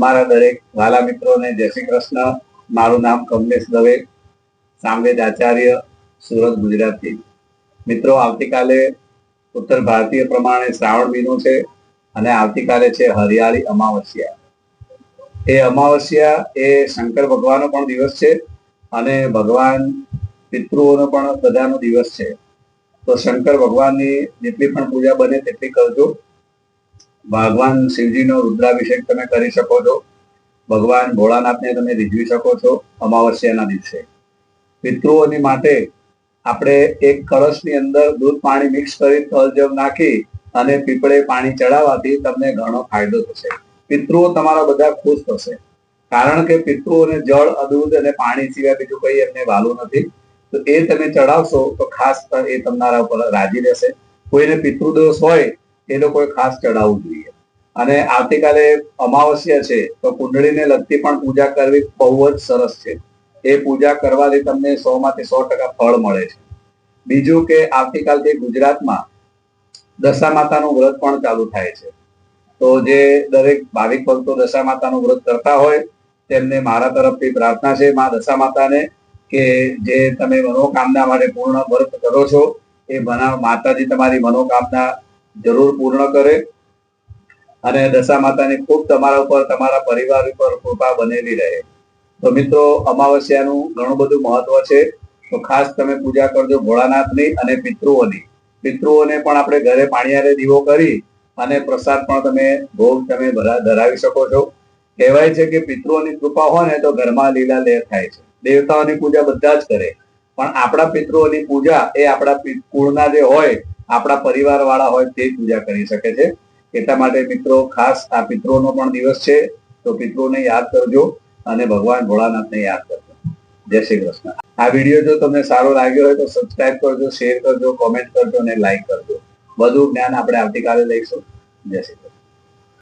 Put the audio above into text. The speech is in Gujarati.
મારા દરેક વાલા મિત્રોને જય શ્રી કૃષ્ણ। મારું નામ કમલેશ દવે, સામવેદ આચાર્ય, સુરત, ગુજરાતથી। મિત્રો, આવતીકાલે ઉત્તર ભારતીય પ્રમાણે શ્રાવણ મહિનો છે અને આવતીકાલે છે હરિયાળી અમાવસ્યા। એ અમાવસ્યા એ શંકર ભગવાનનો પણ દિવસ છે અને ભગવાન પિતૃઓનો પણ બધાનો દિવસ છે। તો શંકર ભગવાનની જેટલી પણ પૂજા બને તેટલી કરજો। ભગવાન શિવજીનો રુદ્રાભિષેક તમે કરી શકો છો। ભગવાન ભોળાનાથને તમે રીઝવી શકો છો અમાવસ્યાના દિવસે। પિતૃઓની માટે આપણે એક કળશની અંદર દૂધ પાણી મિક્સ કરી તલ જવ નાખી અને પીપળે પાણી ચડાવવાથી તમને ઘણો ફાયદો થશે। પિતૃઓ તમારા બધા ખુશ થશે, કારણ કે પિતૃઓને જળ, દૂધ અને પાણી સિવાય બીજું કંઈ એમને વાલું નથી। તો એ તમે ચડાવશો તો ખાસ એ તમારા ઉપર રાજી રહેશે। કોઈને પિતૃદોષ હોય એ લોકોએ ખાસ ચડાવવું જોઈએ। અને આવતીકાલે અમાવસ્યા છે તો કુંડળીને લગતી પણ પૂજા કરવી બહુ જ સરસ છે। એ પૂજા કરવાથી તમને 100% 100% ફળ મળે છે। બીજું કે આવતીકાલથી ગુજરાતમાં દશા માતાનું વ્રત પણ ચાલુ થાય છે। તો જે દરેક ભાવિક ભક્તો દશા માતાનું વ્રત કરતા હોય તેમને મારા તરફથી પ્રાર્થના છે મા દશા માતાને કે જે તમે મનોકામના માટે પૂર્ણ વ્રત કરો છો એ માતાજી તમારી મનોકામના જરૂર પૂર્ણ કરે અને દશા માતાની ખૂબ તમારા ઉપર, તમારા પરિવાર ઉપર કૃપા બનેલી રહે। તો મિત્રો, અમાવસ્યાનું ઘણું બધું મહત્વ છે। તો ખાસ તમે પૂજા કરજો ભોળાનાથની અને પિતૃઓની। પિતૃઓને પણ આપણે ઘરે પાણીયારે દીવો કરી અને પ્રસાદ પણ તમે ભોગ તમે ધરાવી શકો છો। કહેવાય છે કે પિતૃઓની કૃપા હોય ને તો ઘરમાં લીલા લહેર થાય છે। દેવતાઓની પૂજા બધા જ કરે, પણ આપણા પિતૃઓની પૂજા એ આપણા કુળના જે હોય, આપણા પરિવાર વાળા હોય તે પૂજા કરી શકે છે। એટલા માટે મિત્રો, ખાસ આ પિતૃઓનો પણ દિવસ છે તો પિતૃઓને યાદ કરજો અને ભગવાન ભોળાનાથને યાદ કરજો। જય શ્રી કૃષ્ણ। આ વિડીયો જો તમને સારો લાગ્યો હોય તો સબસ્ક્રાઇબ કરજો, શેર કરજો, કોમેન્ટ કરજો અને લાઈક કરજો। વધુ જ્ઞાન આપણે આવતીકાલે લઈશું। જય શ્રી કૃષ્ણ।